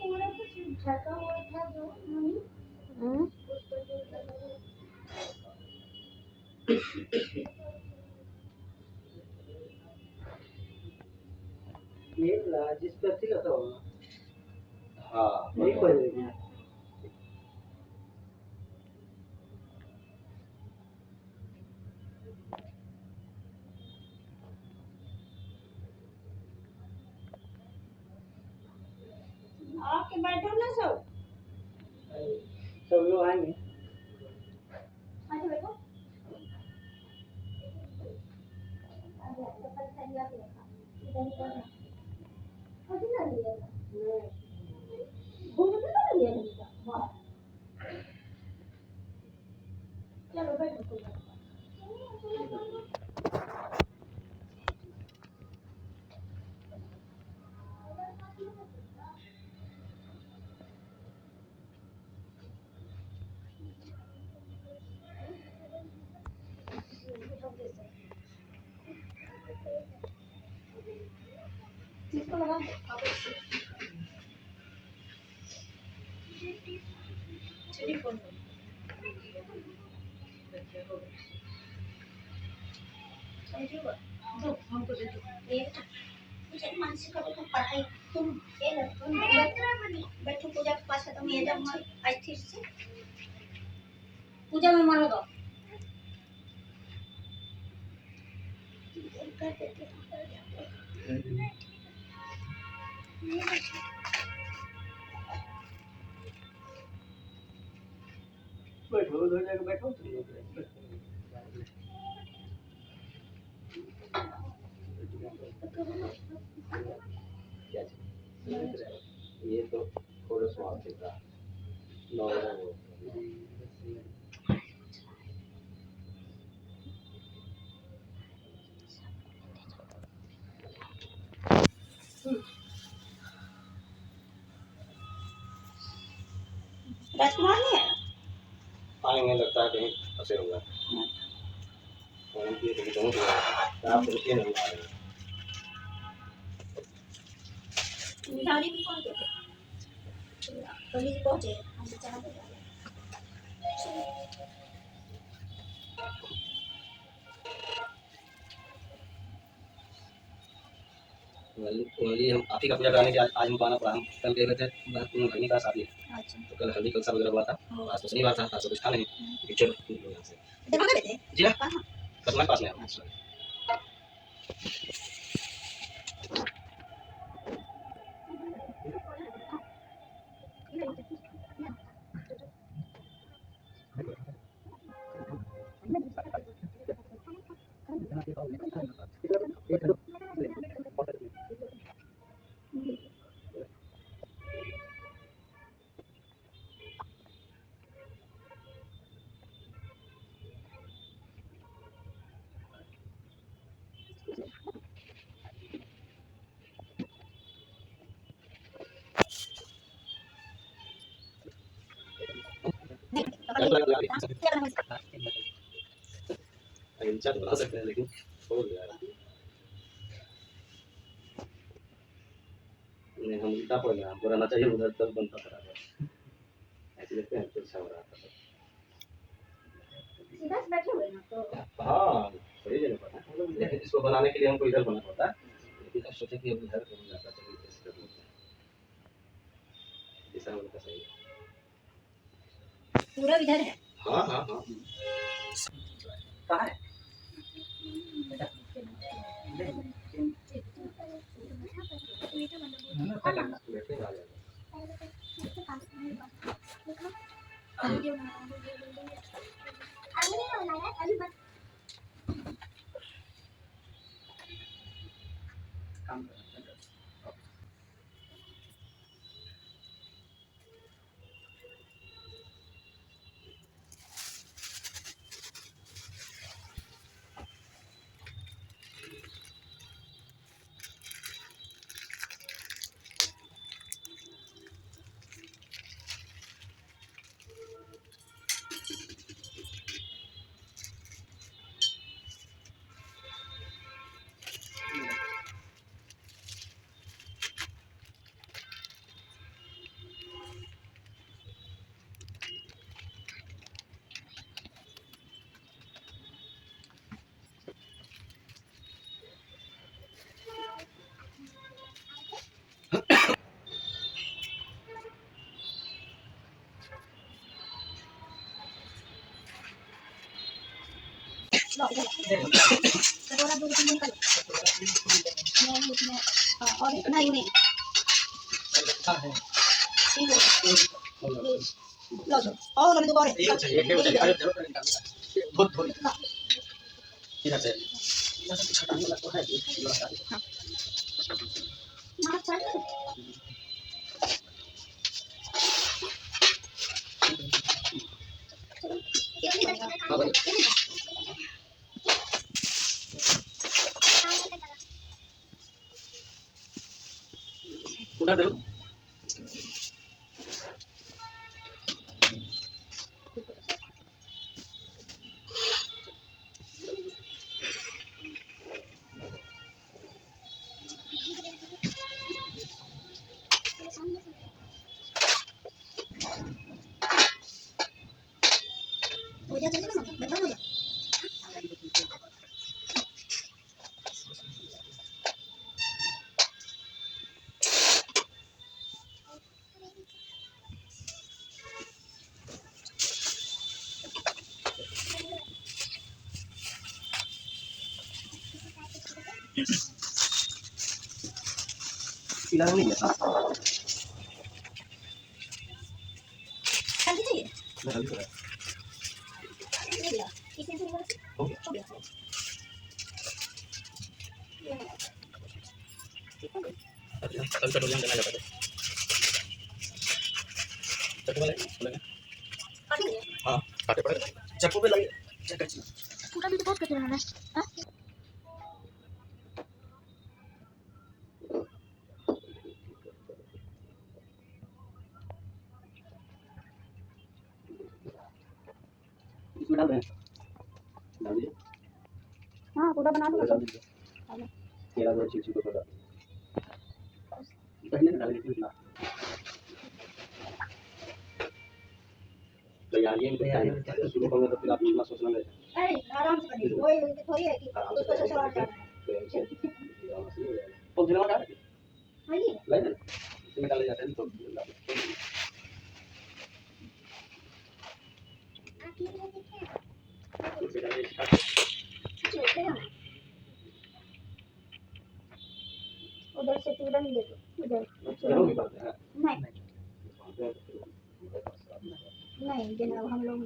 पूरा कुछ ढका हुआ था जो मम्मी उस पर जो लगा हुआ ये जिस पर थी लगा हुआ। हाँ वही पहले आके बैठो ना सब सब लोग आएंगे। आके बैठो अरे चप्पल खरीदा के रखा इधर ही करना अभी ना लिया घूमने ना लिया वाह चलो बैठो कोई बात इसको लगा टेलीफोन दो हमको दे दो ये मुझे मानसिक का पढ़ाई तुम ये ना तुम बैठो पूजा के पास तुम ये जब आई थी से पूजा में मन लगाओ कर देते बैठो दो जगह बैठो ये तो थोड़ा स्वाद देगा राजकुमार नहीं है आएंगे लगता है कहीं फंसे होगा उनकी तो आप रुकिए नहीं आ रहे गाड़ी में कौन थे पुलिस पहुंचे हम तो चला गया वाली हम आप ही का पूजा कराने के आज हम पाना पड़ा हम कल गए थे घर नहीं पास आती अच्छा तो कल हल्दी कलसा वगैरह हुआ था आज तो शनिवार था आज तो कुछ था नहीं पिक्चर यहाँ से दवा देते जी ना कहां तुम्हारे पास में है इंचा बना सकते हैं लेकिन छोड़ दिया नहीं हम उल्टा पड़ गया हमको रहना चाहिए उधर तक बनता बराबर ऐसे देखते हैं तो अच्छा हो रहा था सीधा से बैठे हुए ना तो हाँ सही जगह पर है हम लोग लेकिन इसको बनाने के लिए हमको इधर बना होता है लेकिन अब सोचे कि अब इधर कहीं जाता चलिए इस कर लेते हैं दिशा उनका सही है पूरा इधर है हाँ हाँ हाँ कहाँ है बैठे आ जाएगा काम कर कटोरा 2-3 निकालो। नहीं उसमें और नहीं नहीं ठीक है लो लो और अभी दोबारा मार चल उठा दे हो जा चल ना बता हो जा पिला नहीं है हल्दी चाहिए मैं हल्दी करा ले लिया इसमें से निकाल हो गया हो गया कल कटोरी में देना जाता है चक्कू वाले बोलेंगे काटी दे हाँ काटे पड़े चक्कू पे लगे चक्कू पूरा भी तो बहुत कटे रहना है हां इसमें डाल दें डाल दीजिए हां पूरा बना दो डाल दीजिए तेरा दो चीज को डाल पहले डाल दीजिए ना तैयार ये शुरू करूंगा तो फिर आप इतना सोचना नहीं अरे आराम से करिए कोई थोड़ी है कि उसको ससुराल जाना है तो फिर लगा हां ये ले ले इसमें डाले जाते हैं तो उधर से चूरन दे दो उधर चलो भी बात है नहीं नहीं जनाब हम लोग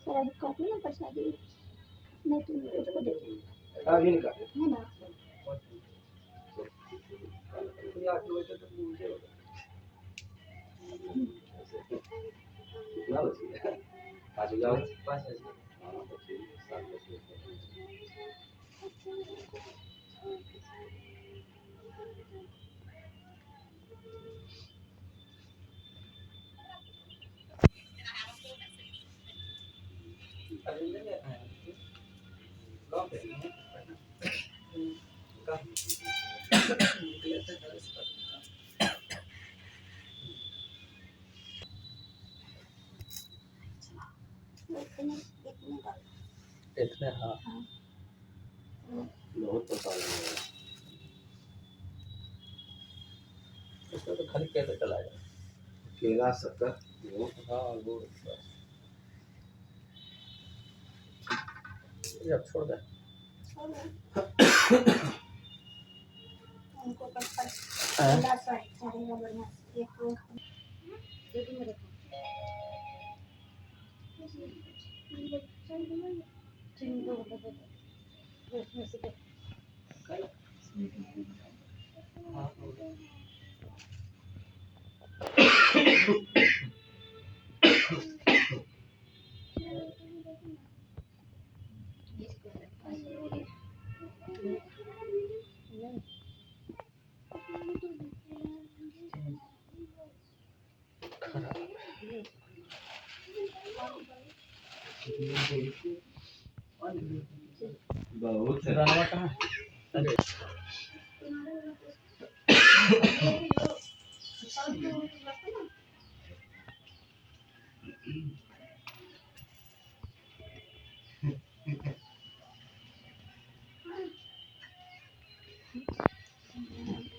सर अभी काटो ना प्रसादी नहीं तुम उसको दे दो आगे निकाल है ना आज जाओ इतने हाँ बहुत परेशान है इसमें तो खाली कैसे चलाएगा केला शक्कर वो हाँ वो ये अब छोड़ दे उनको पर ठंडा सा चलेगा बढ़िया एक वो देखो मेरे चिंगो दे उसमें से बहुत रानवा कहाँ अरे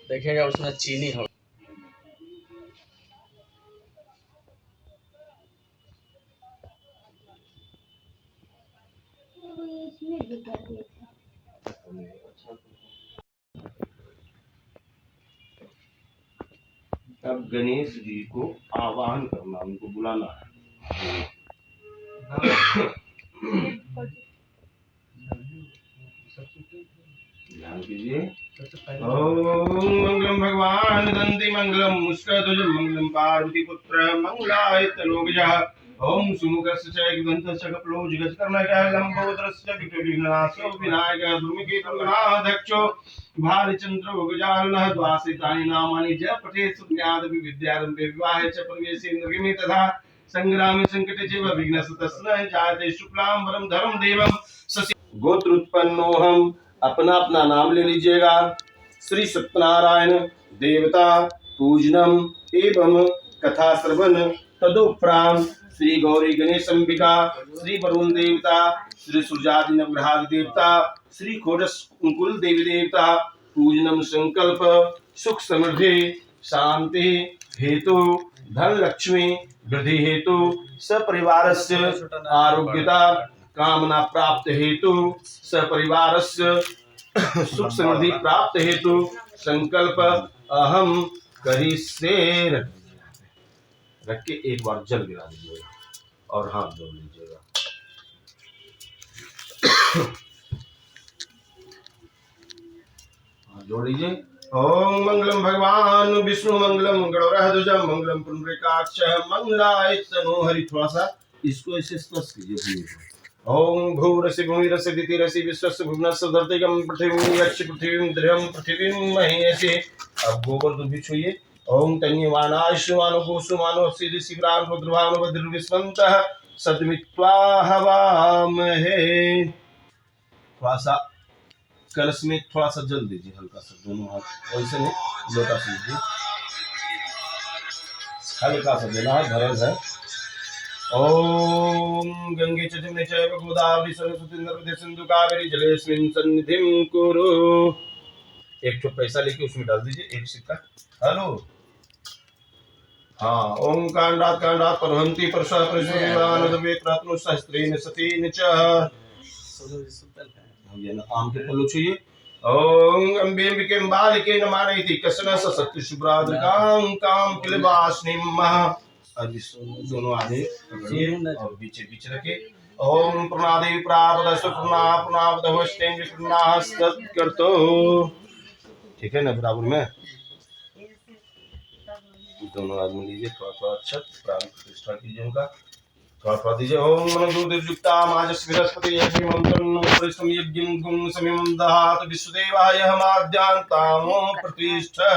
देखिएगा उसमें चीनी हो ये भी कर दिए थे। अब गणेश जी को आवाहन करना, उनको बुलाना है। ध्यान कीजिए। ओम मंगलम भगवान दंती मंगलम मुस्कध्वज मंगलम पार्वती पुत्र मंगलाय तनोजः। ओम सुमुखस्य च एकदन्तस्य कपिलोजगत्कर्णकः लंबोदरस्य विघ्ननाशो विनायकः धूमकेतुर्गणाध्यक्षो भालचन्द्रो गजाननः। द्वादशानि नामानि च पठेत् सुज्ञादपि विद्यारम्भे विवाहे च प्रवेशे निर्गमे तथा संग्रामे संकटे च विघ्नस्तस्य न जायते। शुक्लांबरं धरं देवं गोत्र उत्पन्नोहम। अपना अपना नाम ले लीजिएगा। श्री सत्यनारायण देवता पूजनम एवं कथा श्रवण तदुपरांत श्री गौरी गणेश अंबिका, श्री वरुण देवता, श्री सूर्यादि नवग्रहादि देवता, श्री खोडस कुल देवी देवता पूजनम संकल्प सुख समृद्धि शांति हेतु धन लक्ष्मी वृद्धि हेतु सपरिवारस्य आरोग्यता कामना प्राप्त हेतु सपरिवारस्य सुख समृद्धि प्राप्त हेतु संकल्प अहम करिष्ये। रख के एक बार जल गिरा दीजिएगा और हाथ जोड़ लीजिएगा। जोड़ लीजिए। ओम मंगलम भगवान विष्णु मंगलम गणोरहध्वजम मंगलम पुंडरीकाक्ष मंगलाय तनोहरि। थोड़ा सा इसको ऐसे स्पर्श कीजिए। ओम भूरसि भूमिरसि दितिरसि विश्वस्य भुवनस्य धरतीगम पृथ्वीं यक्ष पृथ्वीं द्रयं पृथ्वीं महीयसि। अब गोबर दूध भी छुइए। ओम तन्यमानाश्वानो गोसुमानो सिद्धि शिवराम रुद्रभानो भद्रविस्वन्तः सद्मित्वा हवामहे। थोड़ा सा कलश में थोड़ा सा जल दीजिए, हल्का सा दोनों हाथ वैसे नहीं, लोटा से लीजिए, हल्का सा देना है, धरल है। ओम गंगे च जमुने चैव गोदावरी सरस्वती नर्मदे सिंधु कावेरी जलेस्मिन् सन्निधिं कुरु। एक ठो पैसा लेके उसमें डाल दीजिए, एक सिक्का। हेलो हाँ। ओम कांडात कांडात परहंति परशः परिशुद्धानंदवेत रत्नो सहस्त्रेण सतीन च। ये ना आम के फल छुइए। ओम अम्बे अंबिके बालिके नमानैति कसन सत्य शुभ्राद्रकां काम किलवास्निं महा। अब दोनों आधे पकड़िए और बीच बीच रखे। ओम प्रणादेवी प्रापदस्व प्रणापनावदवस्तें विप्रणास्तत्कर्तो। ठीक है ना, बराबर में दोनों आदमी लीजिए। थोड़ा थोड़ा अच्छा प्राण प्रतिष्ठा कीजिए उनका, थोड़ा थोड़ा दीजिए। ओम मनोजुक्ता माजस विरस्पति यज्ञमंत्रं परिश्रम यज्ञं गुं समिं दहात विश्वदेवाय हमाद्यांतामो प्रतिष्ठा।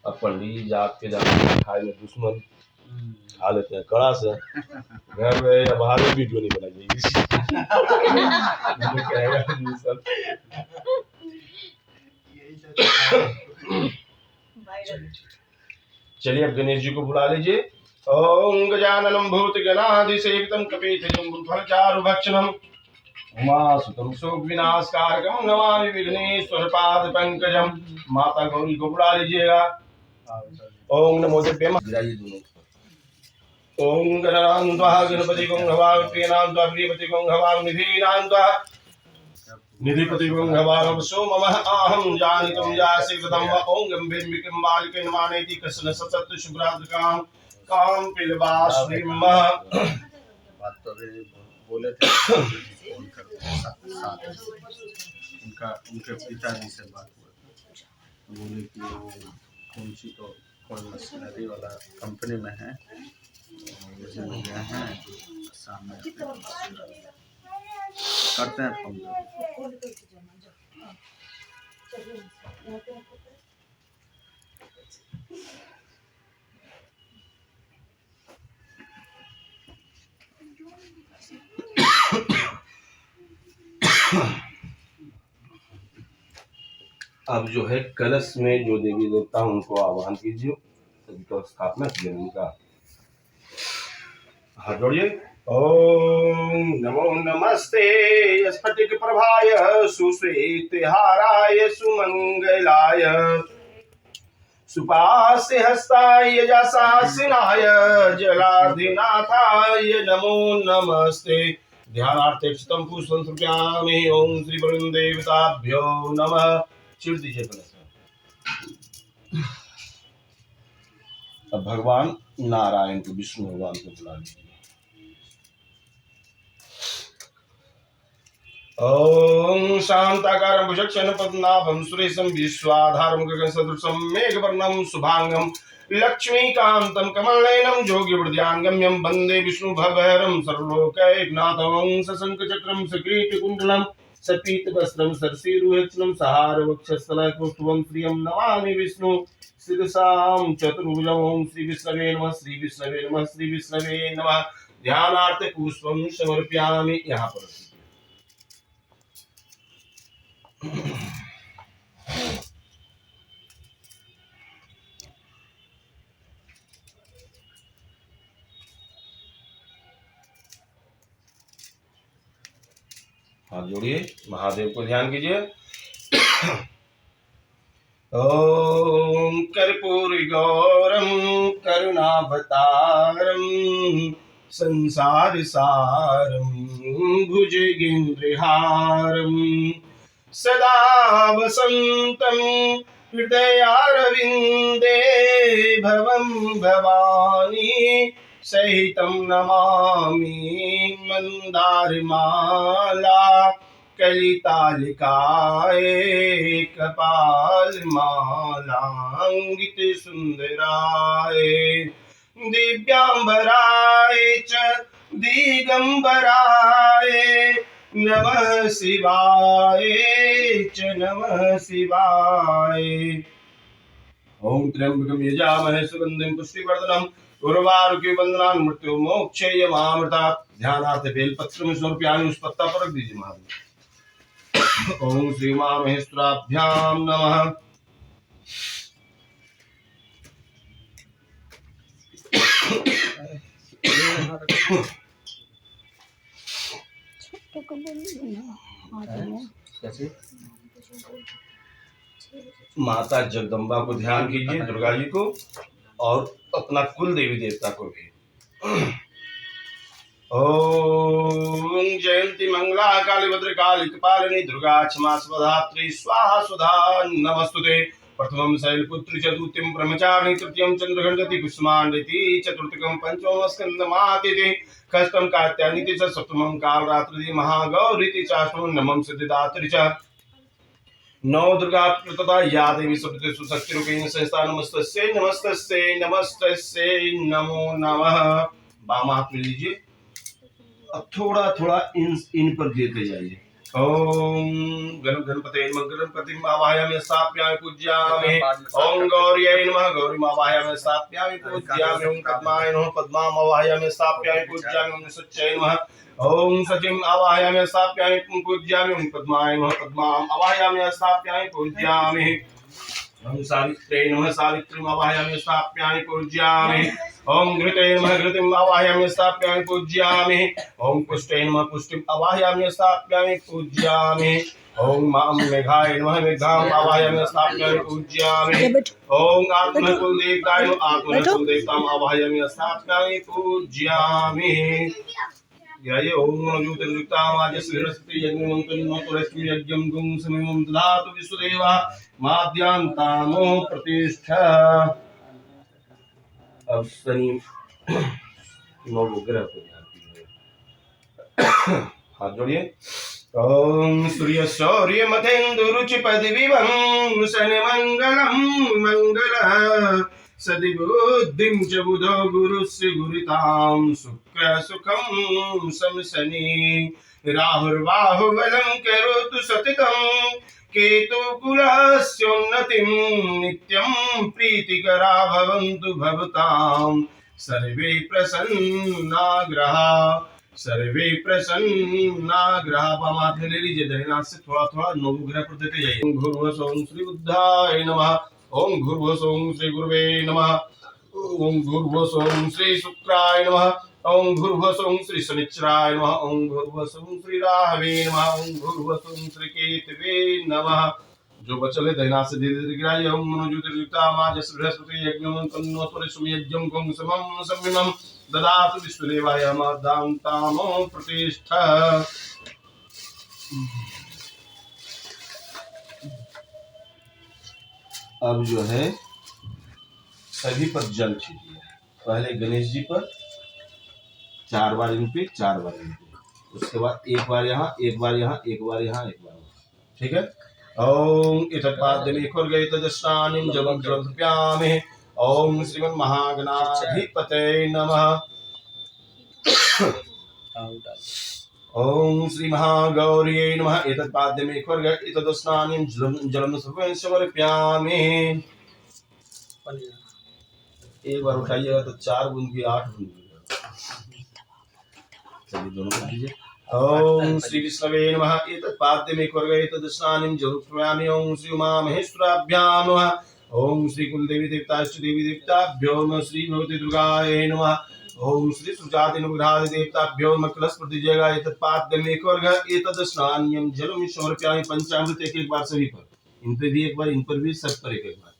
अब पंडित जात के जाते खाए में दुश्मन खा लेते हैं कड़ा से। घर में या बाहर में वीडियो नहीं बनाई जाएगी। चलिए अब गणेश जी को बुला लीजिए। ओम गजाननं भूतगणाधिसेवितं कपिध्वजं फलचारुभक्षणं उमासुतं शोकविनाशकारकं नमामि विघ्नेश्वरपाद पंकजं। माता गौरी को बुला लीजिएगा। ओम नमो दिव्यम। गिराइए दोनों। ओम गणानां गणपति गं हवामि प्रियनां प्रियपति गं हवामि निधीनां निधिपति गं हवामि सोममः आहं जानितं यासि कृतं वा। ओम गंभीरमिकं बालिके नमानेति कृष्ण सत्य शुभ्राद्रकां काम पिलवास्निं महा। बात तो बोले थे फोन करते साथ उनके पिताजी से बात हुआ, बोले कि वो कौन सी तो कोई मशीनरी वाला कंपनी में है, गए हैं सामने करते हैं फोन। अब जो है कलश में जो देवी देवता उनको आह्वान कीजिए, सभी को स्थापना कीजिए उनका। हाथ जोड़िए। ओम नमो नमस्ते स्फटिक प्रभाय सुश्वेतहाराय सुमंगलाय सुपास्य हस्ताय यजासासिनाय जलाधिनाथाय नमो नमस्ते। ध्यानार्थे चित्तं पुष्पं समर्पयामि। ओम श्री वरुण देवताभ्यो नमः। चिर दीजिए कलश। अब भगवान नारायण को, विष्णु भगवान को बुला लीजिए। ओम शांताकारं भुजक्षण पद्मनाभं सुरेशं विश्वाधारं गगनसदृशं मेघवर्णं शुभांगं लक्ष्मीकान्तं कमलनयनं योगिवृद्धांगम्यं वन्दे विष्णु भवहरं सर्वलोकैकनाथं सशङ्खचक्रं सकिरीटकुण्डलं सपीतवस्त्रं सरसीरुहक्षणं सहारवक्षस्थलकौस्तुभं श्रियं नमामि विष्णु शिरसां चतुर्भुजं। ओम श्री विष्णवे नमः, श्री विष्णवे नमः, श्री विष्णवे नमः। ध्यानार्थे पुष्पं समर्पयामि। यहाँ पर हाथ जोड़िए, महादेव को ध्यान कीजिए। ओम कर्पूरी गौरम करुणावतारम संसार सारम भुजगेन्द्रहारम सदा वसन्तं हृदयारविन्दे भवं भवानी सहितं नमामि। मंदारमाला कलितालिकाय कपालमालांगित सुंदराय दिव्यांबराय च दिगंबराय नमः शिवाय च नमः शिवाय। ओम त्र्यंबकं यजामहे सुगंधिं पुष्टिवर्धनम् उर्वारुके वंदनान् मृत्यु मोक्षयमामृतात्। ध्यानार्थे बेलपत्र समर्पयामि। उस पत्ता पर रख दीजिए महादेव। ओम श्री महामहेश्वराभ्यां नमः। माता जगदम्बा को ध्यान कीजिए, दुर्गा जी को, और अपना कुल देवी देवता को भी। ओम जयंती मंगला काली भद्रकाली कपालिनी दुर्गा क्षमा स्वधात्री स्वाहा स्वधा नमस्तुते। प्रथमं शैलपुत्री च द्वितीयं ब्रह्मचारिणी तृतीयं चंद्रघंटति कुष्मांडिति चतुर्थकं पंचमं स्कंदमातिथि षष्ठं कात्यायनीति च सप्तमं कालरात्रिति महागौरीति च अष्टमं नवमं सिद्धिदात्री च नौ दुर्गा तथा या देवी सबतेषु शक्तिरूपेण संस्था नमस्तस्यै नमस्तस्यै नमस्तस्यै नमो नमः। बाम हाथ में लीजिए, अब थोड़ा थोड़ा इन पर देते जाइए। ओम गणपते नमः गणपतिं आवाहयामि स्थापयामि पूज्यामि। ओम गौर्यै नमः गौरीं आवाहयामि स्थापयामि पूज्यामि। ओम पद्माय नमः पद्मां आवाहयामि स्थापयामि पूज्यामि। ओम सच्चै नमः ओम सचिं आवाहयामि स्थापयामि पूज्यामि। ओम पद्माय नमः पद्मां आवाहयामि स्थापयामि पूज्यामि। ओम सावित्र्यै नमः सावित्रीं आवाहयामि स्थापयामि पूज्यामि। ओम घृते नमः घृतिं आवाहयामि स्थापयामि पूज्यामि। ओम पुष्टे नमः पुष्टिं आवाहयामि स्थापयामि पूज्यामि। ओम मां मेघाय नमः मेघां आवाहयामि स्थापयामि पूज्यामि। ओम आत्मकुलदेवताय नमः आत्मकुलदेवतां आवाहयामि स्थापयामि पूज्यामि। ध्याये ओम नमोजुतरुक्तामाजस्विरस्ति यज्ञमंतन्नोतरस्मि यज्ञं गुं समिमं ददातु विश्वदेवा माद्यांतामो प्रतिष्ठा। अब शनि नवग्रह को ध्यान कीजिए। हाथ जोड़िए। ओम सूर्य शौर्य मथेन्दुरुचिपदिविवं शनि मंगलम मंगलः सदिबुद्धिं च बुधो गुरुस्य गुरुतां शुक्र सुखं सम शनि राहुर्बाहुबलं करोतु सततं केतु कुलस्योन्नतिं नित्यं प्रीतिकरा भवन्तु भवतां सर्वे प्रसन्ना ग्रहा सर्वे प्रसन्ना ग्रहा। बामाथ ले लीजिए, दहिनाथ से थोड़ा थोड़ा नवग्रह पर देते जाइए। ओम भूर्भुवस्सुः श्री बुद्धाय नमः। ओम भूर्भुवस्सुः श्री गुरुवे नमः। ओम भूर्भुवस्सुः श्री शुक्राय नमः। ओम भूर्भुवस्सुः श्री शनिश्चराय नमः। ओम भूर्भुवस्सुः श्री राहवे नमः। ओम भूर्भुवस्सुः श्री केतवे नमः। जो बचल है दैना से धीरे धीरे गिराई। ओम मनोज्योतिर्युक्ता माजस बृहस्पति यज्ञं तन्नोत्तरे सुमयज्ञं गं समं संमिमं ददातु विश्वदेवाय मदान्तामो प्रतिष्ठा। अब जो है सभी पर जल छीटिए। पहले गणेश जी पर 4 बार इन पे 4 बार इन पे, उसके बाद एक बार यहाँ एक बार यहाँ एक बार यहाँ एक बार वहाँ। ठीक है। ओम इतपाद्यमेखुर्गै तदस्नानिं जलं समर्पयामि। ओम श्रीमन्महागणाधिपतये नमः। ओम श्री महागौर्यै नमः। एतत्पाद्यमेखुर्गै तदस्नानिं जलं समर्पयामि। एक बार उठाइएगा तो 4 बूंद की 8 बूंद की। चलिए दोनों कर दीजिए। ओम श्री विष्णवे नमः। एतत्पाद्यमेखुर्गै तदस्नानिं जलं समर्पयामि। ओम श्री उमा महेश्वराभ्यां नमः। ओम श्री कुलदेवी देवता इष्ट देवी देवताभ्यो नमः। श्री भगवती दुर्गायै नमः। ओम श्री सुजाति अनुग्रहादि देवताभ्यो नमः। कलश पर दीजिएगा। एतत्पाद्यमेखुर्गै एतदस्नानिं जलं समर्पयामि। पंचामृत एक बार सभी पर, इन पे भी एक बार, इन पर भी, सब पर एक बार।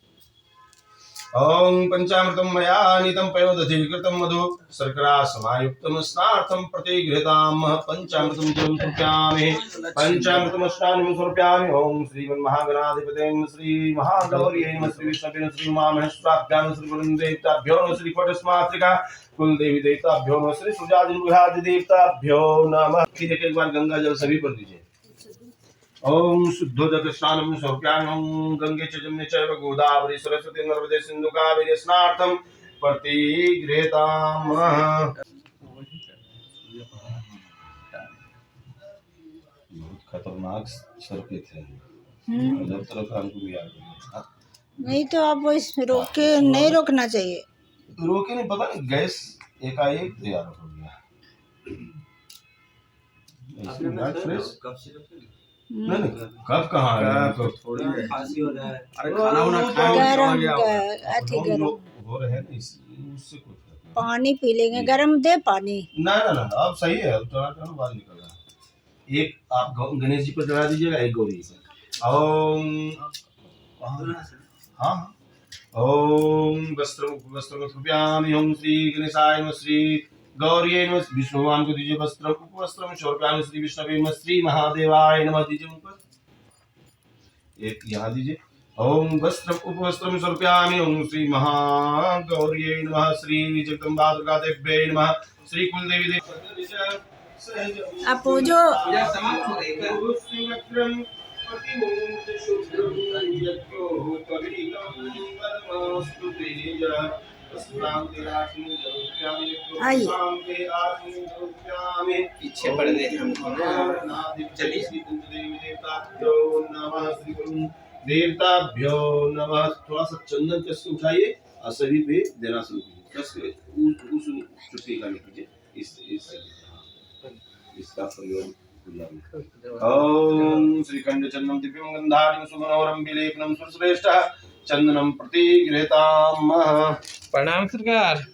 ओम पंचामृतं मया नीतं पयोदधिकृतं मधु शर्करा समायुक्तं स्नार्थं प्रतिगृहीताम्। पंचामृतं जलं समर्पयामि। पंचामृतं स्नानं समर्पयामि। ओम श्रीमन्महागणाधिपतये श्री महागौर्यै नमः। श्री विष्णवे श्री उमा महेश्वराभ्यां श्री गुरुदेवताभ्यो नमः। श्री कोटस्मात्रिका कुलदेवी देवताभ्यो नमः। श्री सुजाति अनुग्रहादि देवताभ्यो नमः। फिर एक बार गंगा जल सभी पर दीजिए। ओम शुद्धोदक स्नानं समर्पयामि। ओम गंगे च जमुने चैव गोदावरी सरस्वती नर्मदे सिंधु कावेरी स्नार्थं प्रतिगृहीताम्। बहुत खतरनाक सर्पित है। अलग तरह का हमको भी आ गया। नहीं तो आप रोके नहीं रोकना चाहिए। रोके नहीं, पता नहीं गैस एकाएक तैयार हो गया। नहीं कब कहाँ थोड़ी खांसी हो जाए। अरे खाना वाना खाए गरम हो रहे हैं उससे कुछ पानी पी लेंगे। गरम दे पानी। ना ना ना अब सही है। अब थोड़ा थोड़ा बाहर निकल रहा है। एक आप गणेश जी पर चढ़ा दीजिएगा, एक गौरी से। ओम हाँ ओम वस्त्रं समर्पयामि। ओम श्री गणेशाय नमः। श्री गौर्यै नमः। विष्णु भगवान को दीजिए वस्त्रं उपवस्त्रं समर्पयामि। श्री विष्णवे नमः। श्री महादेवाय नमः दीजिए उन पर। एक यहाँ दीजिए। ओम वस्त्रं उपवस्त्रं समर्पयामि। ओम श्री महागौर्यै नमः। श्री जगदम्बा दुर्गा देव्यै नमः। श्री कुलदेवी देवी आप पूजो। आइए पीछे पड़ गए हमको ना। चलिए। देवताभ्यो नमः। थोड़ा सा चंदन कस के उठाइए और सभी पे देना शुरू कीजिए। कस के उस चुटकी का लीजिए। इसका प्रयोग पूजा में। ओम श्री कंडचंदनं दिव्यं गंधारिं सुगंधोरं विलेपनं सुश्रेष्ठः चंदनं प्रतिगृहीताम्। प्रणाम सरकार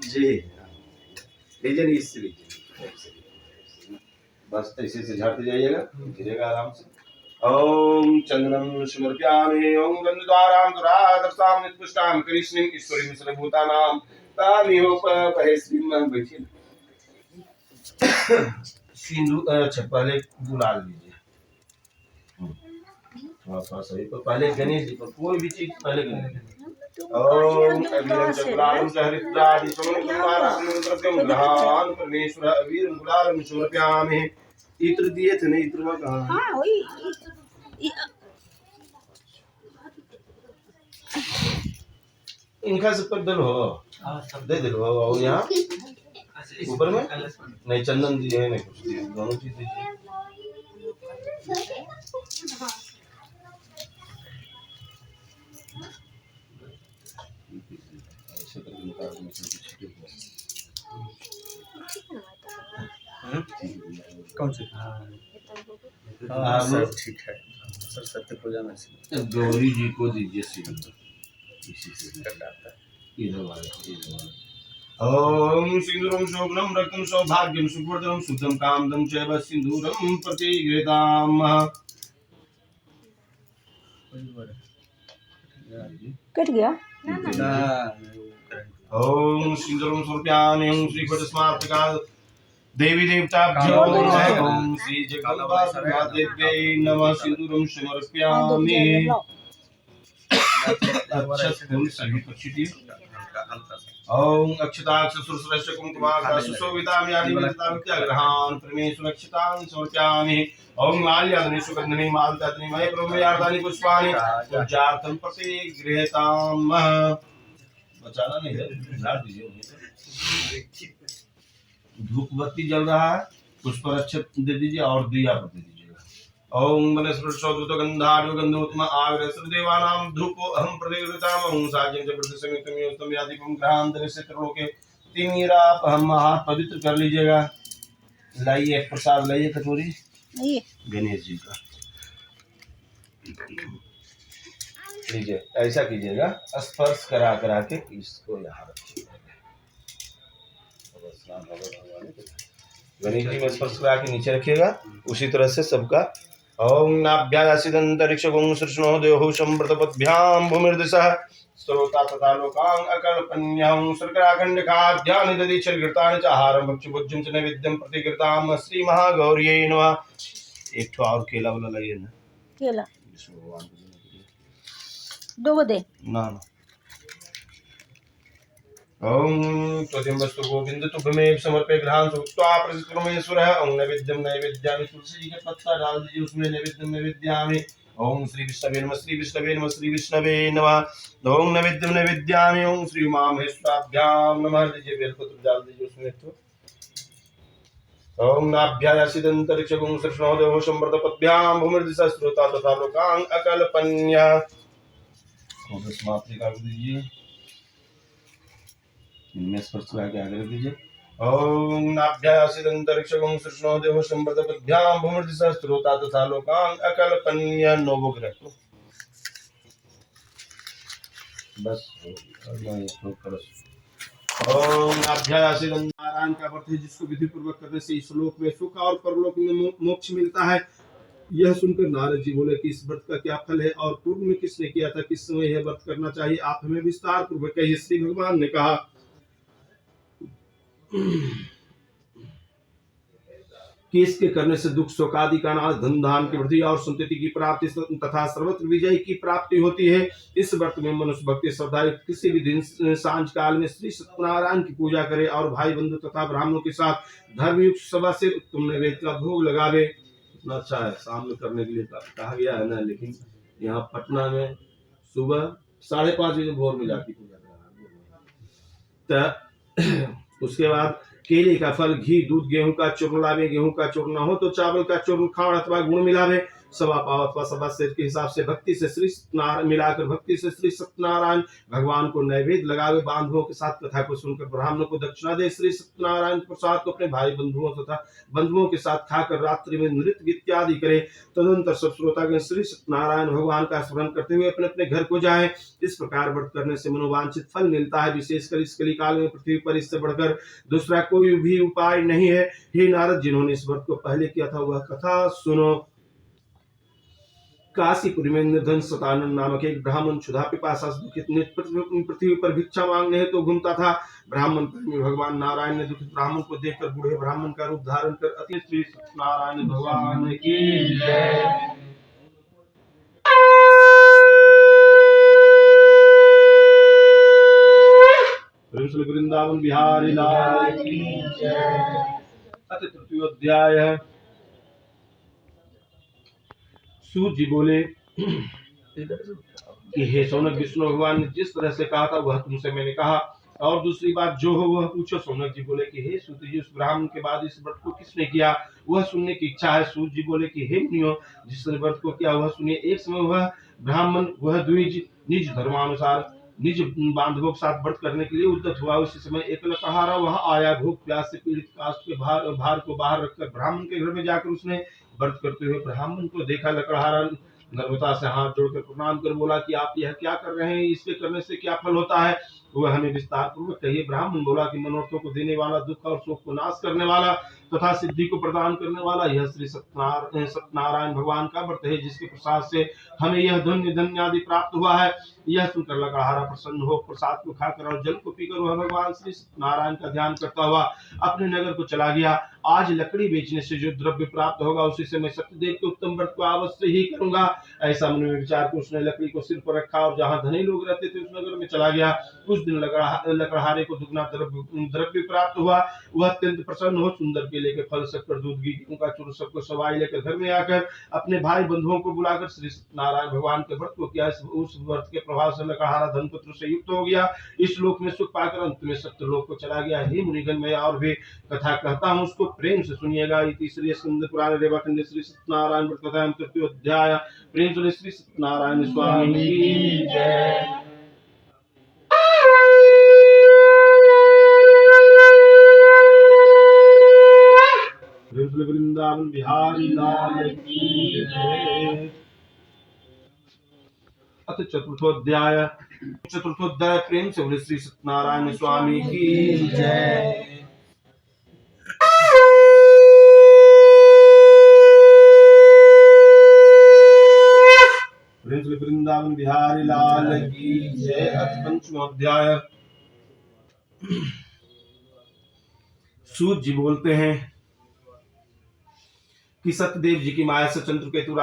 जी लीजिए। इससे लीजिए, बस ऐसे से झाड़ते जाइएगा, गिरेगा आराम से। ओम चंदनं समर्पयामि। ओम गंधद्वारां दुरादर्शां नित्पुष्टां करिष्णीं ईश्वरीं सर्वभूतानां तामिहोपहैश्रीं बैठिए। सिंदूर अच्छा पहले गुलाल लीजिए। थोड़ा सही तो पहले गणेश जी पर कोई भी चीज पहले गणेश जी। ओम अवीरं गुलालं च हरिद्रादि समन्वितं ग्रहान् परमेश्वर अवीरं गुलालं समर्पयामि। इत्र दिए थे नहीं, इत्र कहाँ? हाँ वही इनका सब पर दल हो दे दे हो यहाँ ऊपर में नहीं चंदन दिए नहीं कुछ दिए, दोनों चीज दीजिए। कौन सी? हाँ सर ठीक है सर। सत्य पूजा में गौरी जी को दीजिए सिंदूर। इसी से करता है इधर वाले। ओम सिंदूरं शोभनं रक्तं सौभाग्यं सुवर्धनं शुद्धं कामदं चैव सिंदूरं प्रतिगृहीताम्। कोई बार कट गया। ना वो करंट ओम सिंदूरम समर्पयामि। ओम श्री पटस्मार्तका देवी देवताभ्यो जोर दो। नमः। ओम श्री जगन्नाथदेव्यै नमः। सिंदूरम समर्पयामि। अक्षत फूल सभी पक्षी हल्का हल्का सा ओम अक्षताक्ष सुरसरस्य कुंकुमाक्ष सुशोभितां यानि विदितामित्यग्रहान् परमेश्वर अक्षतां समर्पयामि। ओम माल्यादनि सुगन्धनि मालतादनि महे प्रमेयार्धानि पुष्पाणि पूजार्थं प्रतिगृह्यताम्। बचाना नहीं है, झाड़ दीजिए। धूप बत्ती जल रहा है, उस पर अक्षत दे दीजिए और दिया पर दे दीजिएगा। ओम वनस्पति गंधाढ़ गंधोत्तम आग्रह देवानां धूपो अहम प्रतिगृह्यताम्। ओम साज्यं च प्रतिसमितम योस्तम यादिपम ग्रहांतरे से त्रिलोके तिमिराप हम हाथ पवित्र कर लीजिएगा। लाइए प्रसाद लाइए कटोरी ये गणेश जी का लीजिए। ऐसा कीजिएगा, स्पर्श करा करा के इसको यहाँ रखिएगा। गणेश जी में स्पर्श करा के नीचे रखिएगा। उसी तरह से सबका ओम नाभ्यासीदंतरिक्षगुं सृष्णो देहो संवृतपद्भ्यां भूमिर्दिशः स्रोता तथा लोकां अकल्पन्यं शर्कराखंड खाद्यानि दधि घृतानि च आहारं भक्षभोज्यं च नैवेद्यं प्रतिकृतां श्री महागौर्यै नमः। एक ठो और केला वाला लाइए ना, केला जिसमें भगवान को देने के लिए। 2 दे। ना ओम त्वदिमस्तु गोविंद तुभ्यमेव समर्पय ग्रहान् सुक्त्वा प्रसिद्ध परमेश्वरः। ओम नैवेद्यं नैवेद्यामि। तुलसी जी का पत्ता डाल दीजिए उसमें। नैवेद्यं नैवेद्यामि। ओम श्री विष्णवे नमः। श्री विष्णवे नमः। श्री विष्णवे नमः। ओम नैवेद्यं नैवेद्यामि। ओम श्री उमा महेश्वराभ्यां नमः। दीजिए बेलपत्र डाल दीजिए उसमें। तो ओम नाभ्यासीदंतरिक्षगुं सृष्णो देहो संवृतपद्भ्यां भूमिर्दिशः स्रोता तथा लोकां अकल्पन्यः। ओम समाप्ति कर दीजिए। इनमें स्पर्श आगे आगे रख दीजिए। ओम नाभ्यासीदंतरिक्षगुं सृष्णो देहो संवृतपद्भ्यां भूमिर्दिशः स्रोता तथा लोकां अकल्पन्यः। नवग्रह को बस ओम नाभ्यासीदं नारायण का अर्थ है जिसको विधि पूर्वक करने से इस लोक में सुख और परलोक में मोक्ष मिलता है। यह सुनकर नारद जी बोले कि इस व्रत का क्या फल है और पूर्व में किसने किया था, किस समय यह व्रत करना चाहिए, आप हमें विस्तार पूर्वक कहिए। श्री भगवान ने कहा कि इसके करने से दुख शोक आदि का नाश, धन धान की वृद्धि और संतति की प्राप्ति तथा सर्वत्र विजय की प्राप्ति होती है। इस व्रत में मनुष्य भक्ति श्रद्धा किसी भी दिन सांझ काल में श्री सत्यनारायण की पूजा करे और भाई बंधु तथा ब्राह्मणों के साथ धर्मयुक्त सभा से उत्तम नैवेद्य का भोग लगावे। इतना अच्छा है, शाम में करने के लिए कहा गया है ना, लेकिन यहाँ पटना में सुबह 5:30 बजे भोर में जाती पूजा करा। उसके बाद केले का फल, घी, दूध, गेहूं का चूर्ण लावे। गेहूं का चूर्ण न हो तो चावल का चूर्ण, खाण अथवा गुड़ मिलावे। सवा पाव अथवा सवा सेर के हिसाब से भक्ति से श्री सत्यनारायण मिलाकर भक्ति से श्री सत्यनारायण भगवान को नैवेद्य लगावे। बांधवों के साथ कथा को सुनकर ब्राह्मणों को दक्षिणा दे। श्री सत्यनारायण प्रसाद को अपने भाई बंधुओं तथा बंधुओं के साथ खाकर रात्रि में नृत्य इत्यादि करे। तदंतर सब श्रोतागण श्री सत्यनारायण भगवान का स्मरण करते हुए अपने अपने घर को जाए। इस प्रकार व्रत करने से मनोवांछित फल मिलता है। विशेषकर इस कलिकाल में पृथ्वी पर इससे बढ़कर दूसरा कोई भी उपाय नहीं है। हे नारद, जिन्होंने इस व्रत को पहले किया था वह कथा सुनो। काशीपुरी में निर्धन सतानंद नामक एक ब्राह्मण क्षुधा पिपासा से दुखित पृथ्वी पर भिक्षा मांगने हेतु घूमता था। ब्राह्मण प्रेमी भगवान नारायण ने दुखित ब्राह्मण को देखकर बूढ़े ब्राह्मण का रूप धारण कर अति श्री सत्यनारायण भगवान की जय। वृंदावन बिहारी लाल की जय। अति तृतीय अध्याय। सूत जी बोले कि हे सौनक, विष्णु भगवान ने जिस तरह से कहा था वह तुमसे मैंने कहा, और दूसरी बात जो हो वह पूछो। सौनक जी बोले कि हे सूत जी, उस ब्राह्मण के बाद इस व्रत को किसने किया वह सुनने की इच्छा है। सूत जी बोले कि हे मुनियो, जिसने व्रत को किया वह सुनिए। एक समय वह ब्राह्मण वह द्विज निज धर्मानुसार निज बांधवों के साथ व्रत करने के लिए उद्यत हुआ। उसी समय एक लकड़हारा वहां आया। भूख प्यास से पीड़ित काष्ठ के भार को बाहर रखकर ब्राह्मण के घर में जाकर उसने व्रत करते हुए ब्राह्मण को देखा। लकड़हारा नम्रता से हाथ जोड़कर प्रणाम कर बोला कि आप यह क्या कर रहे हैं, इसके करने से क्या फल होता है। वह हमें विस्तार पूर्वक कहिए। ब्राह्मण बोला कि मनोरथों को देने वाला, दुख और शोक को नाश करने वाला तथा सिद्धि को प्रदान करने वाला यह श्री सत्यनारायण भगवान का व्रत है, जिसके प्रसाद से हमें यह धन्य धन्य आदि प्राप्त हुआ है। यह सुनकर लकड़हारा प्रसन्न हो प्रसाद को खाकर और जल को पीकर वह भगवान श्री सत्यनारायण का ध्यान करता हुआ अपने नगर को चला गया। आज लकड़ी बेचने से जो द्रव्य प्राप्त होगा उसी से मैं सत्यदेव के उत्तम व्रत को अवश्य ही करूंगा। ऐसा मन में विचार कर उसने लकड़ी को सिर पर रखा और जहां धनी लोग रहते थे उस नगर में चला गया। उस दिन लकड़हारे को दुगना द्रव्य प्राप्त हुआ। वह अत्यंत प्रसन्न हो सुंदर केले के फल, शक्कर, दूध, घी, गेहूं का चूर्ण सबको सवाई लेकर घर में आकर अपने भाई बंधुओं को बुलाकर श्री सत्यनारायण भगवान के व्रत को किया। उस व्रत के प्रभाव से लकड़हारा धन पुत्र से युक्त हो गया। इस लोक में सुख पाकर अंत में सत्य लोक को चला गया। हे मुनिगण, मैं और भी कथा कहता हूँ, उसको प्रेम से सुनिएगा। तीसरी स्कंद पुराण रेवाखंड श्री सत्यनारायण व्रत कथा तृतीय अध्याय। प्रेम से श्री सत्यनारायण स्वामी की जय। वृंदावन बिहारी लाल की जय। अथ चतुर्थोध्याय। प्रेम से बोले श्री सत्यनारायण स्वामी की जय। वृंदावन बिहारी लाल की जय। अथ पंचमोध्याय। सूत जी बोलते हैं कि सत्यदेव जी की माया से चंद्रकेतु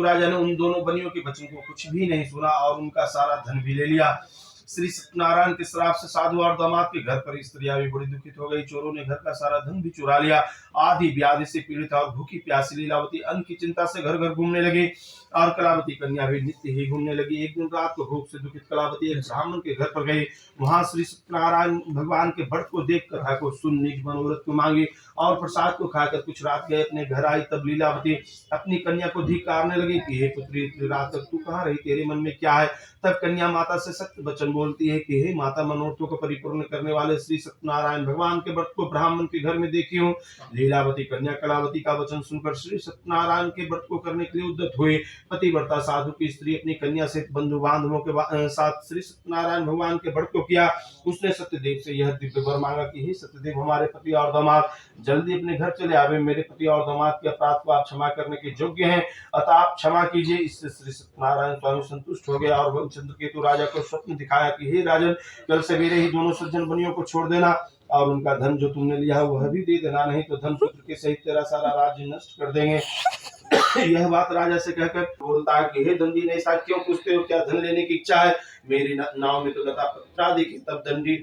राजा ने उन दोनों बनियों के वचन को कुछ भी नहीं सुना और उनका सारा धन भी ले लिया। श्री सत्यनारायण के श्राप से साधु और दामाद के घर पर स्त्रियां भी बड़ी दुखित हो गई। चोरों ने घर का सारा धन भी चुरा लिया। आदि व्याधि से पीड़ित और भूखी प्यासी लीलावती अन्न की चिंता से घर घर घूमने लगी और कलावती कन्या भी नित्य ही घूमने लगी। एक दिन रात को भूख से दुखित कलावती एक ब्राह्मण के घर पर गई। वहां श्री सत्यनारायण भगवान के व्रत को देख कथा को सुन निज मनोरथ को मांगी और प्रसाद को खाकर कुछ रात गए अपने घर आई। तब लीलावती अपनी कन्या को धिक्कारने लगी कि हे पुत्री, इतनी रात तक तू कहाँ रही, तेरे मन में क्या है। तब कन्या माता से सत्य वचन बोलती है कि हे माता, मनोरथों को परिपूर्ण करने वाले श्री सत्यनारायण भगवान के व्रत को ब्राह्मण के घर में देखी हूँ। लीलावती कन्या कलावती का वचन सुनकर श्री सत्यनारायण के व्रत को करने के लिए उद्यत हुई। पतिव्रता साधु की स्त्री अपनी कन्या से बंधु बांधवों के साथ श्री सत्यनारायण भगवान के व्रत को किया। उसने सत्यदेव से यह दिव्य वर मांगा कि हे सत्यदेव, हमारे पति और दामाद जल्दी अपने घर चले आवे। मेरे पति और दामाद के अपराध को आप क्षमा करने के योग्य हैं, अतः आप क्षमा कीजिए। इससे श्री सत्यनारायण स्वामी संतुष्ट हो गया और चंद्रकेतु राजा को स्वप्न दिखाया कि हे राजन, कल सवेरे ही दोनों सज्जन बनियों को छोड़ देना और उनका धन जो तुमने लिया है वह भी दे देना, नहीं तो धन पुत्र के सहित तेरा सारा राज्य नष्ट कर देंगे। यह बात राजा से कहकर बोलता है कि हे दंडी, ने ऐसा क्यों पूछते हो, क्या धन लेने की इच्छा है? मेरी नाव में तो लता पत्रा देखी। तब दंडी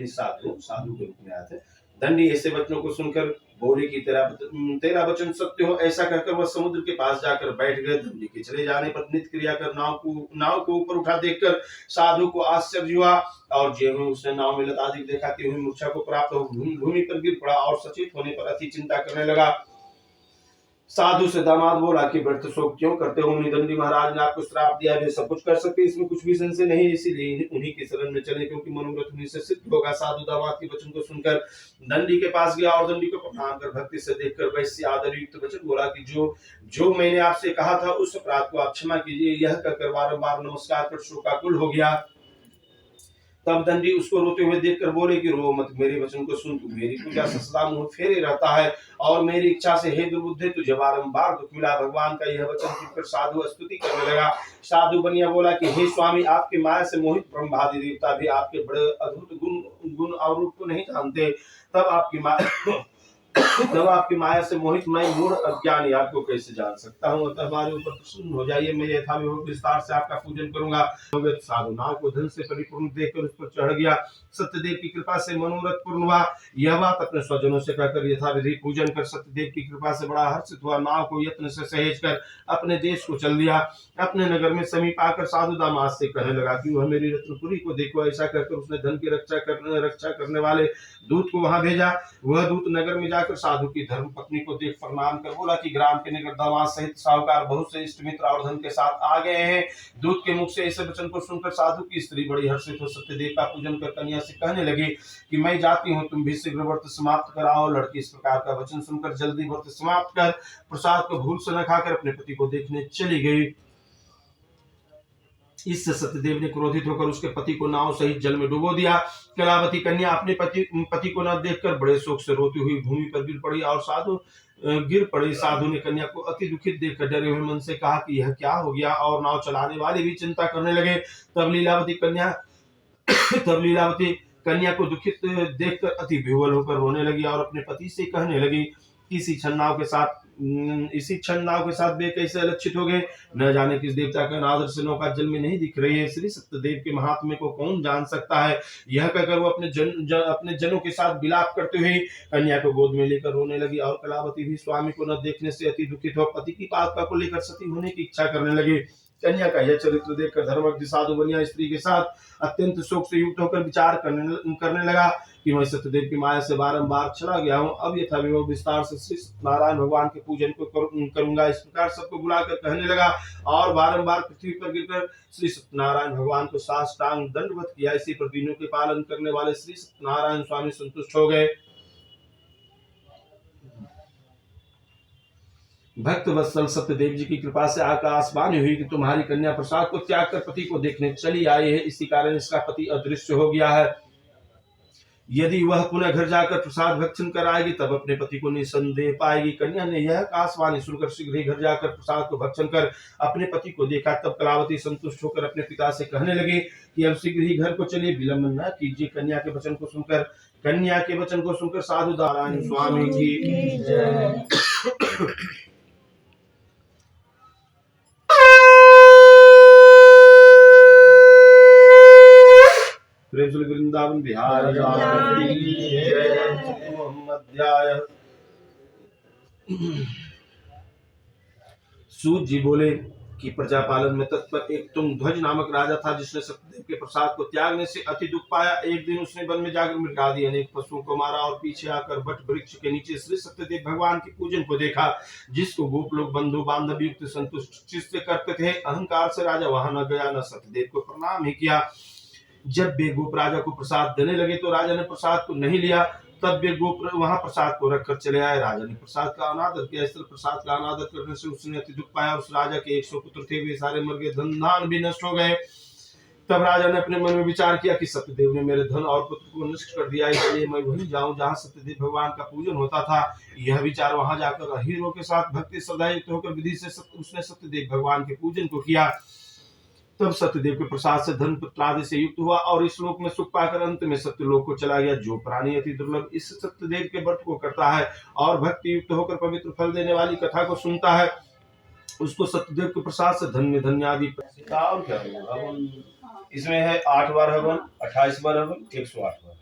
साधु के रूप में आते दंडी ऐसे वचनों को सुनकर बोले कि तेरा वचन सत्य हो। ऐसा कहकर वह समुद्र के पास जाकर बैठ गए। दंडी के चले जाने पर नित्य क्रिया कर नाव को ऊपर उठा देखकर साधु को आश्चर्य हुआ और ज्यों उसने नाव में लता देखा कि वही मूर्छा को प्राप्त हो भूमि पर गिर पड़ा और सचेत होने पर अति चिंता करने लगा। साधु से दामाद बोला कि व्यर्थ शोक क्यों करते हो, दंडी महाराज ने आपको श्राप दिया, वे सब कुछ कर सकते, इसमें कुछ भी संशय नहीं, इसीलिए उन्हीं की शरण में चले क्योंकि मनोरथ उन्हीं से सिद्ध होगा। साधु दामाद के वचन को सुनकर दंडी के पास गया और दंडी को प्रणाम कर भक्ति से देखकर वैसे आदर युक्त वचन बोला कि जो मैंने आपसे कहा था उस अपराध को आप क्षमा कीजिए। यह कहकर बारंबार नमस्कार कर शोकाकुल हो गया। तब दंडी उसको रोते हुए देखकर बोले कि रो मत, मेरे वचन को सुन, तू मेरी पूजा से सदा मुंह फेरे रहता है और मेरी इच्छा से हे दुर्बुद्धे तुझे बारंबार दुख मिला। भगवान का यह वचन सुनकर साधु स्तुति करने लगा। साधु बनिया बोला कि हे स्वामी, आपके माया से मोहित ब्रह्मादि देवता भी आपके बड़े अद्भुत गुण और रूप को नहीं जानते। तब आपकी माया से मोहित मैं मूढ़ अज्ञानी आपको कैसे जान सकता हूँ। अतः हमारे ऊपर प्रसन्न हो जाइए, मैं यथाविधिक विस्तार से आपका पूजन करूंगा। साधु नाव को धन से परिपूर्ण देखकर उस पर चढ़ गया। सत्यदेव की कृपा से मनोरथ पूर्ण हुआ। यह बात अपने स्वजनों से कहकर यथाविधि पूजन कर सत्यदेव की कृपा से बड़ा हर्षित हुआ। नाव को यत्न से सहेज कर अपने देश को चल दिया। अपने नगर में समीप आकर साधु दामाद से कहने लगा कि वह मेरी रत्नपुरी को देखो। ऐसा कहकर उसने धन की रक्षा करने वाले दूत को वहां भेजा। वह दूत नगर में जाकर साधु की धर्म पत्नी को देख प्रणाम कर बोला कि ग्राम के निकट दामाद सहित साहूकार बहुत से इष्ट मित्र और धन के साथ आ गए हैं। दूत के मुख से ऐसे वचन को सुनकर साधु की स्त्री बड़ी हर्षित हो सत्यदेव का पूजन कर कन्या से कहने लगी कि मैं जाती हूँ, तुम भी शीघ्र व्रत समाप्त कराओ। लड़की इस प्रकार का वचन सुनकर जल्दी व्रत समाप्त कर प्रसाद को भूल से न खाकर अपने पति को देखने चली गई। इससे सत्यदेव ने क्रोधित होकर उसके पति को नाव सहित जल में डुबो दिया। कलावती कन्या अपने पति को न देखकर बड़े शोक से रोती हुई भूमि पर गिर पड़ी और साधु ने कन्या को अति दुखित देखकर डरे हुए मन से कहा कि यह क्या हो गया, और नाव चलाने वाले भी चिंता करने लगे। तब लीलावती कन्या को दुखित देखकर अति विह्वल होकर रोने लगी और अपने पति से कहने लगी, इसी क्षण नाव के साथ वे कैसे अलक्षित हो गए। न जाने किस देवता का अनादर से नौका जल में नहीं दिख रही है। श्री सत्यदेव के महात्म्य को कौन जान सकता है। यह कहकर वो अपने जनों के साथ विलाप करते हुए कन्या को गोद में लेकर रोने लगी और कलावती भी स्वामी को न देखने से अति दुखित हो पति की पादुका को लेकर सती होने की इच्छा करने लगी। कन्या का यह चरित्र देखकर धर्मज्ञ साधु बनिया स्त्री के साथ अत्यंत शोक से युक्त होकर विचार करने लगा कि मैं सत्यदेव की माया से बारंबार चला गया हूँ। अब यथाविवो विस्तार से श्री नारायण भगवान के पूजन को करूंगा। इस प्रकार सबको बुलाकर कहने लगा और बारंबार पृथ्वी पर गिरकर श्री सत्यनारायण भगवान को साष्टांग दंडवत किया। इसी पर दीनों के पालन करने वाले श्री सत्यनारायण स्वामी संतुष्ट हो गए। भक्त वत्सल सत्यदेव जी की कृपा से आकाशवाणी हुई कि तुम्हारी कन्या प्रसाद को त्याग कर पति को देखने चली आई है, इसी कारण इसका पति अदृश्य हो गया है। यदि वह पुनः घर जाकर प्रसाद भक्षण कर आएगी तब अपने पति को निसंदेह पाएगी। कन्या ने यह आकाशवाणी सुनकर शीघ्र ही घर जाकर प्रसाद को भक्षण कर अपने पति को देखा। तब कलावती संतुष्ट होकर अपने पिता से कहने लगी कि अब शीघ्र ही घर को चलिए, विलंब न कीजिए। कन्या के वचन को सुनकर साधु नारायण स्वामी की जय। वृंदावन बिहारी अध्याय। सूत जी बोले कि प्रजा पालन में तत्पर एक तुंगध्वज नामक राजा था, जिसने सत्यदेव के प्रसाद को त्यागने से अति दुख पाया। एक दिन उसने वन में जाकर मृग आदि अनेक पशुओं को मारा और पीछे आकर वट वृक्ष के नीचे श्री सत्यदेव भगवान के पूजन को देखा, जिसको गोप लोग बंधु बांधव युक्त संतुष्ट चित्त से करते थे। अहंकार से राजा वहां न गया, न सत्यदेव को प्रणाम ही किया। जब वे गोप राजा को प्रसाद देने लगे तो राजा ने प्रसाद को नहीं लिया। तब वे गोप वहां प्रसाद को रखकर चले आए। राजा ने प्रसाद का अनादर किया। इस तरह प्रसाद का अनादर करने से उसने अति दुख पाया। उस राजा के 100 पुत्र थे, वे सारे मर गए, धन धान भी नष्ट हो गए। तब राजा ने अपने मन में विचार किया कि सत्यदेव ने मेरे धन और पुत्र को नष्ट कर दिया, इसलिए मैं वहीं जाऊं जहां सत्यदेव भगवान का पूजन होता था। यह विचार वहां जाकर हीरों के साथ भक्ति श्रद्धा युक्त होकर विधि से उसने सत्यदेव भगवान के पूजन को किया। तब सत्यदेव के प्रसाद से धन पुत्र आदि से युक्त हुआ और इस लोक में सुख पाकर अंत में सत्यलोक को चला गया। जो प्राणी अति दुर्लभ इस सत्यदेव के व्रत को करता है और भक्ति युक्त होकर पवित्र फल देने वाली कथा को सुनता है, उसको सत्यदेव के प्रसाद से धन्य धन्य आदि। और क्या हवन इसमें है 8 बार हवन, 28 बार हवन, 108 बार।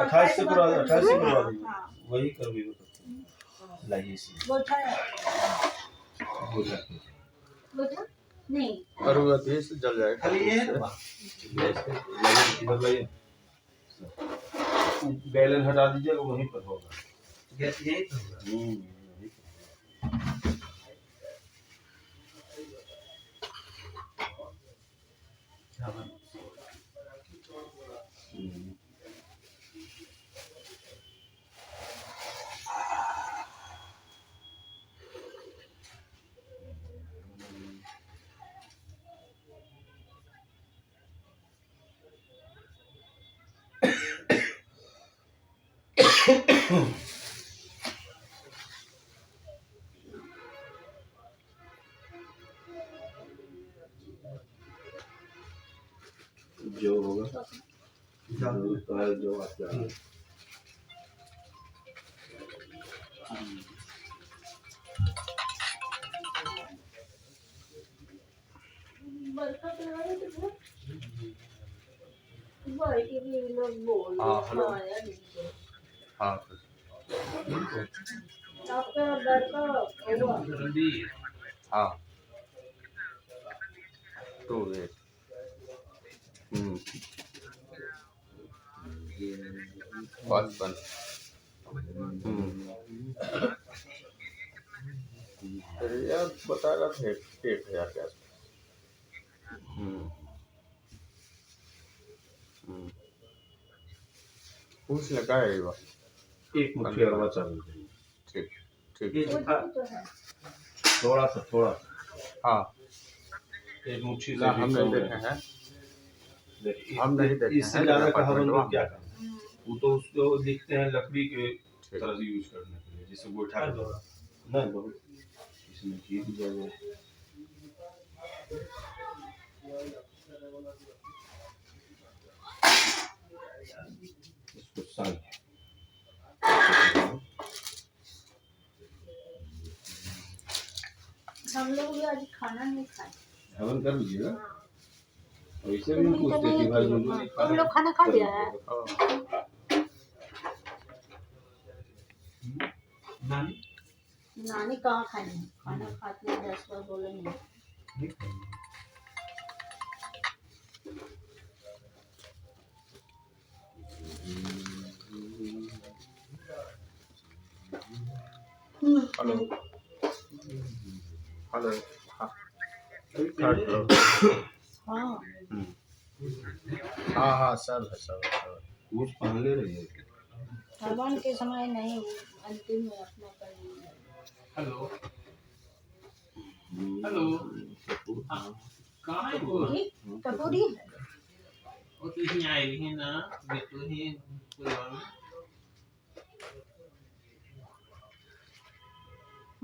28 से पूरा 28 से पूरा वही कर भी लाइए नहीं अरुगति से जल जाएगा। खाली ये है ना बैलन हटा दीजिएगा, वहीं पर होगा। गैस यही तो होगा। जो होगा जो आपका हाँ हाँ 2 55 यार बताएगा 1000 के आसपास। पूछ लगा है एक मुट्ठी अरवा चाहिए। ठीक ठीक थोड़ा सा हाँ एक मुट्ठी ना हम नहीं देखे हैं, हम नहीं देखे इससे हैं, ज्यादा का अपार्टमेंट हवन वहाँ को क्या करना, वो तो उसको लिखते हैं लकड़ी के तरह से यूज करने के लिए, जिसे गोइठा कहते हैं। नहीं बहुत इसमें घी दिया गया है। इसको सान हम लोग भी आज खाना नहीं खाए। हवन कर लीजिएगा। ऐसे भी तुम हम भी तो पूछते नहीं कि भाई किए। मुझे नहीं तुम लोग खाना खा लिया है? नानी कहाँ खाई है? खाना खाते हैं 10 बार बोलेंगे। हेलो हेलो, हाँ थर्ड फ्लोर। हाँ हाँ हाँ सब है, सब है, सब है। कुछ पहले रहिए। हवन के समय नहीं, अंतिम में अपना कर लीजिए। हेलो हेलो, कहाँ है वो? कपूरी कपूरी है। वो तो यहीं आई है ना, बिट्टू ही पुरवान।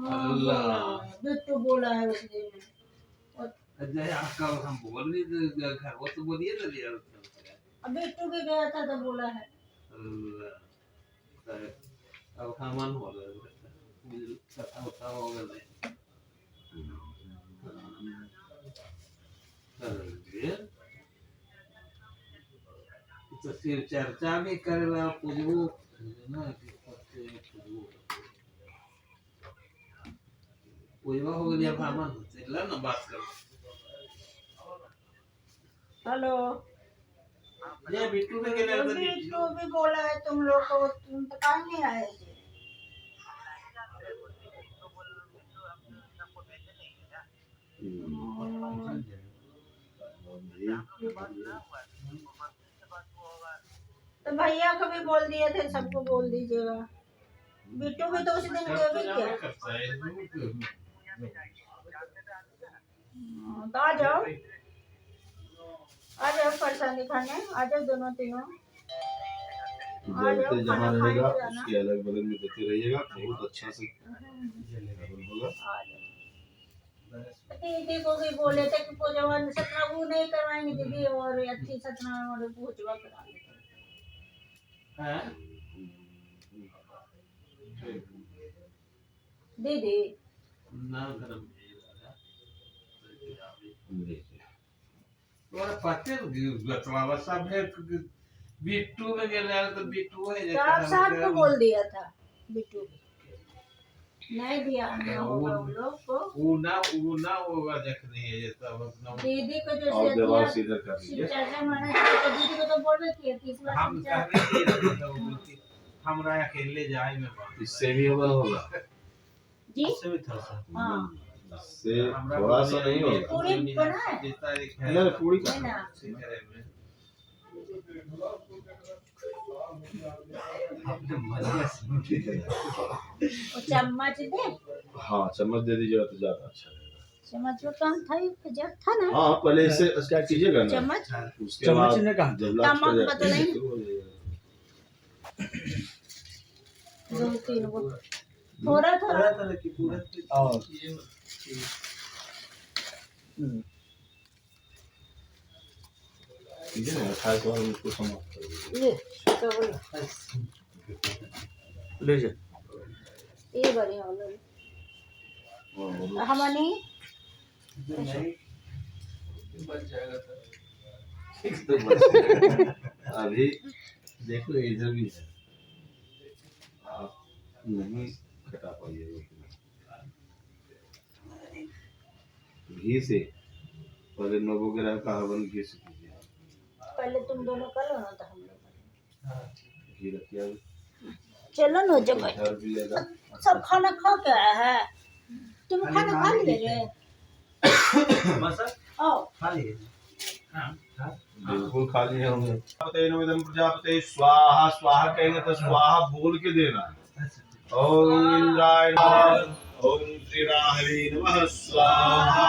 अल्लाह। बिट्टू बोला है उस दिन। अजय आपका हम बोल रहे थे घर, वो तो बोलिए तो लिया। अब बिट्टू भी गया था तो बोला है। अल्लाह, अब हमान हो गया, कथा उठा हो गया। तो फिर चर्चा भी करेला पूजबो ना कि पूजबो पूजबा हो गया भामन चला ना बात कर। हेलो, ये बिट्टू के गेले तो बिट्टू भी बोला है तुम लोग को, तुम तो कहाँ नहीं आए थे? तो भैया को भी बोल दिए थे, सबको बोल दीजिएगा। बिट्टू भी तो उस दिन गए भी क्या? तो आ जाओ परेशानी खाने, आ जाओ दोनों तीनों। जलते जहाँ रहेगा उसके अलग बगल में देते रहिएगा, बहुत अच्छा से हवन होगा। दीदी को भी बोले थे कि पूजवा सतना वो नहीं करवाएंगे दीदी, और अच्छी सतना और पूजवा करा देते। दीदी ना गरम और पते गतवा सब है बिट्टू में गेले तो बिट्टू है तो आप साहब को बोल दिया था, बिट्टू नहीं दिया ना होगा उन लोग को। वो ना होगा देखने है ये सब अपना। दीदी को और जैसे दबाव दिया सीधा कर लीजिए। चर्चा माना तो दीदी को तो बोलबे किया कि इस बार हम कह रहे थे हमरा अकेले जाए में बात। इससे भी हवन होगा, जी इससे भी थोड़ा सा हाँ इससे थोड़ा सा नहीं होगा। पूरी बना है? नहीं पूरी का है ना? ठीक है। वो चम्मच दे, हाँ चम्मच दे दीजिएगा तो ज्यादा अच्छा रहेगा। चम्मच वो काम था जब था ना हाँ पहले इसे क्या कीजिएगा ना, चम्मच उसके बाद ने कहा जब लास्ट नमक पर पता नहीं। जाएगा तो हो जाएगा। 2-3 वो थोड़ा थोड़ा तरह की पूरा और ठीक है ना, 28 बार उसको समाप्त कर दीजिए। ये कवर ले जाए। ये बढ़िया वाला और हमने बच जाएगा तो ठीक तो बस अभी देखो इधर भी है, आप नहीं कटा पाइएगा। घी से पहले नवग्रह का हवन घी से कीजिए। पहले तुम दोनों कर लो ना तो हम लोग घी रखिए, चलो ना जब घर भी लेगा। सब खाना खा के आया है, तुम खाना खा लिए रे? आओ खाली बिल्कुल खाली है होंगे। प्रजापते स्वाहा, स्वाहा कहेंगे तो स्वाहा बोल के देना है। ओम इंद्राय नमः, ओम श्री राहवे नमः स्वाहा,